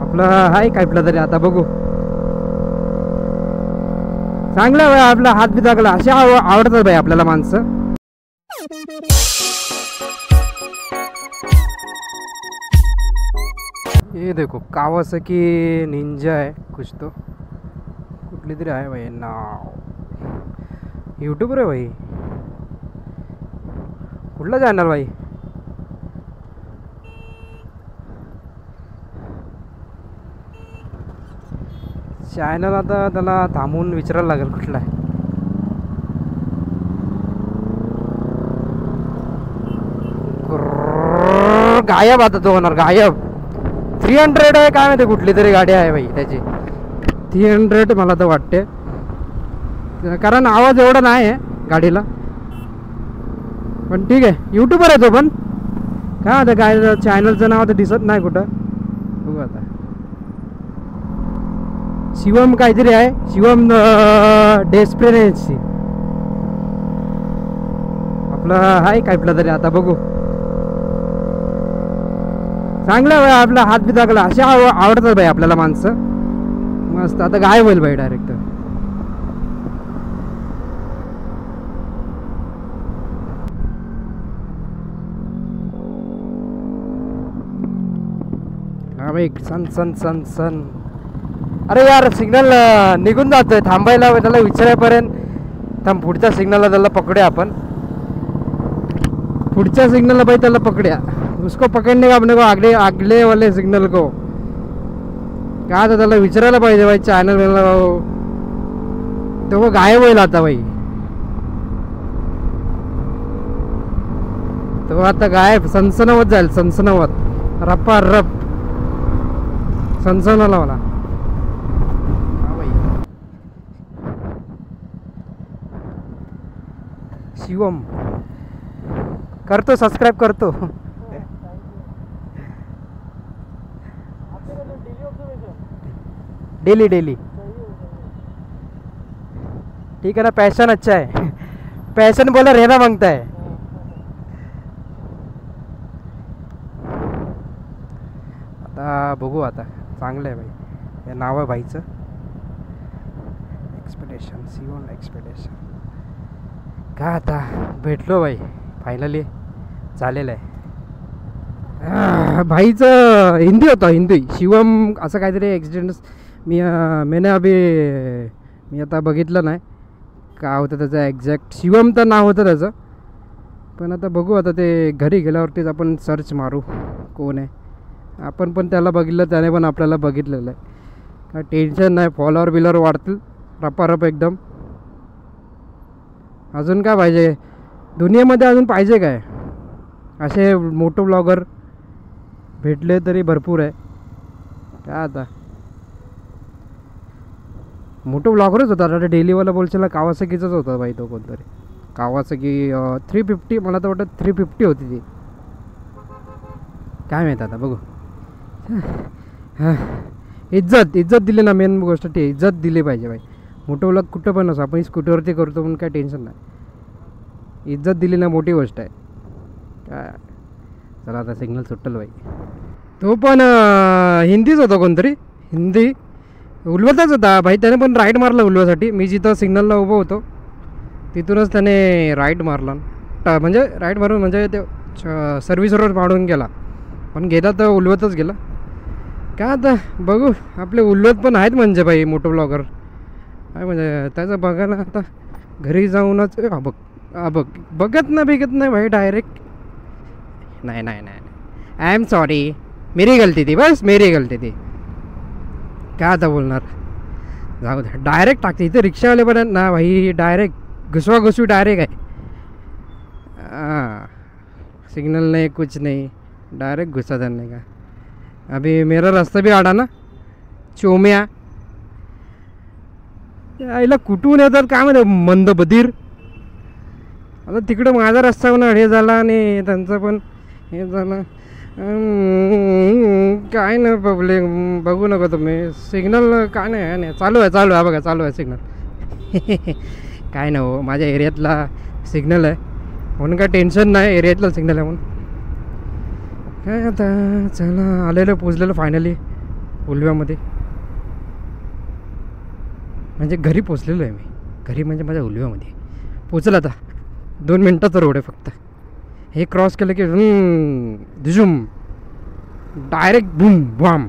आपलं आहे कापलं तरी आता बघू. चांगलं भाई आपला हात बी लागला. असे आवडतात भाई आपल्याला माणसं. ये देखो कावासाकी निंजा आहे कुछ तो, कुठली तरी आहे भाई नाव. यूट्यूबर आहे भाई. कुठला चॅनल भाई? चॅनल आता त्याला थांबवून विचारायला लागेल कुठला आहे. गायब आता तो होणार गायब. 300 आहे काय माहिती, कुठली तरी गाडी आहे भाई त्याची. 300 मला तर वाटते, कारण आवाज एवढा नाही आहे गाडीला. पण ठीक आहे, यूट्यूबर आहे तो. पण काय आता काय चॅनलचं नाव तर दिसत नाही कुठं. बघू आता. शिवम काहीतरी आहे, शिवम डेस्परेन्सी. आपलं आहे कापलं तरी आता बघू. चांगलं भाई आपला हात बी लागला. असे आवडतात भाई आपल्याला माणसं. मस्त. आता गायब होईल भाई डायरेक्ट. हा भाई सन सन सन सन. अरे यार सिग्नल निघून जातोय. थांबायला त्याला विचारायपर्यंत थांब. पुढच्या सिग्नलला त्याला पकडूया आपण. पुढच्या सिग्नलला भाई त्याला पकड़िया. उसको पकड़ने का अपने को अगले वाले सिग्नल को. क्या आता त्याला विचारायला पाहिजे भाई चॅनल. तो गायब होईल आता भाई. तो आता गायब. सनसनावत जाईल. सनसनावत रप्पा रप सनसनाला मला. शिवम करतो, सबस्क्राइब करतो. Daily daily. ठीक है ना. पैशन अच्छा है. पैशन बोला रहना मांगता है. आता बघू. आता चांगलं आहे भाई. हे नाव आहे भाईचं. Expectation Shivam expectation. काय आता भेटलो भाई फायनली. झालेलं आहे. भाईचं हिंदी होतं. हिंदी शिवम असं काहीतरी ॲक्सिडेंट. मी आता बघितलं नाही काय होतं त्याचं एक्झॅक्ट. शिवम तर नाव होतं त्याचं. पण आता बघू. आता ते घरी गेल्यावरतीच आपण सर्च मारू कोण आहे. आपण पण त्याला बघितलं, त्याने पण आपल्याला बघितलेलं आहे. काय टेन्शन नाही. फॉलोअर बिलर वाढतील रपारप एकदम. अजून काय पाहिजे दुनियेमध्ये? अजून पाहिजे काय? असे मोठे ब्लॉगर भेटले तरी भरपूर आहे. काय आता मोठं ब्लॉगरच होता. आता डेलीवाला बोलशील कावासाकीचाच होता भाई तो. कोणतरी कावासाकी 350 मला तर वाटतं 350 होती ती. काय माहीत आता बघू. इज्जत दिली ना. मेन गोष्ट ती इज्जत दिली पाहिजे भाई. मोठं ब्लॉग कुठं पण असो. आपण स्कूटरवरती करतो पण काय टेन्शन नाही. इज्जत दिली ना मोठी गोष्ट आहे. काय चला आता सिग्नल सुटल भाई. तो पण हिंदीच होता कोणतरी. हिंदी उल्वतच होता भाई. त्याने पण राईट मारला उल्व्यासाठी. मी जिथं सिग्नलला उभं होतो तिथूनच त्याने राईट मारला. म्हणजे राईट मारून म्हणजे ते सर्व्हिस रोड मारून गेला. पण गेला तर उल्वतच गेला. काय आता बघू. आपले उल्वत पण आहेत म्हणजे भाई मोठं ब्लॉगर. काय म्हणजे त्याचं बघायला आता घरी जाऊनच बघत नाही भाई डायरेक्ट. नाही नाही नाही आय एम सॉरी. मेरी गलती थी. बस मेरी गलती थी. काय आता बोलणार. जाऊ द्या. डायरेक्ट टाकते. इथे रिक्षावाले पण आहेत ना भाई. डायरेक्ट घुसवा डायरेक्ट आहे. सिग्नल नहीं कुछ नहीं. डायरेक्ट घुसा देने का. अभी मेरा रास्ता भी आडा ना चोम्या. यायला कुठून येतात काय माहिती. मंद बधीर. आता तिकडं माझा रस्ता पण हे झाला आणि त्यांचं पण हे झालं. काय नाही पब्लिक बघू नका तुम्ही. सिग्नल काय नाही चालू आहे बघा. चालू आहे सिग्नल. काय नाही हो. माझ्या एरियातला सिग्नल आहे म्हणून काय टेन्शन नाही. एरियातला सिग्नल आहे म्हणून. काय आता चला आलेलं पोचलेलं फायनली. उलव्यामध्ये. म्हणजे घरी पोचलेलो आहे मी. घरी म्हणजे माझ्या उलव्यामध्ये पोचलं. आता 2 मिनटाचा रोड आहे फक्त. हे क्रॉस केलं की झुम डायरेक्ट बूम बॉम.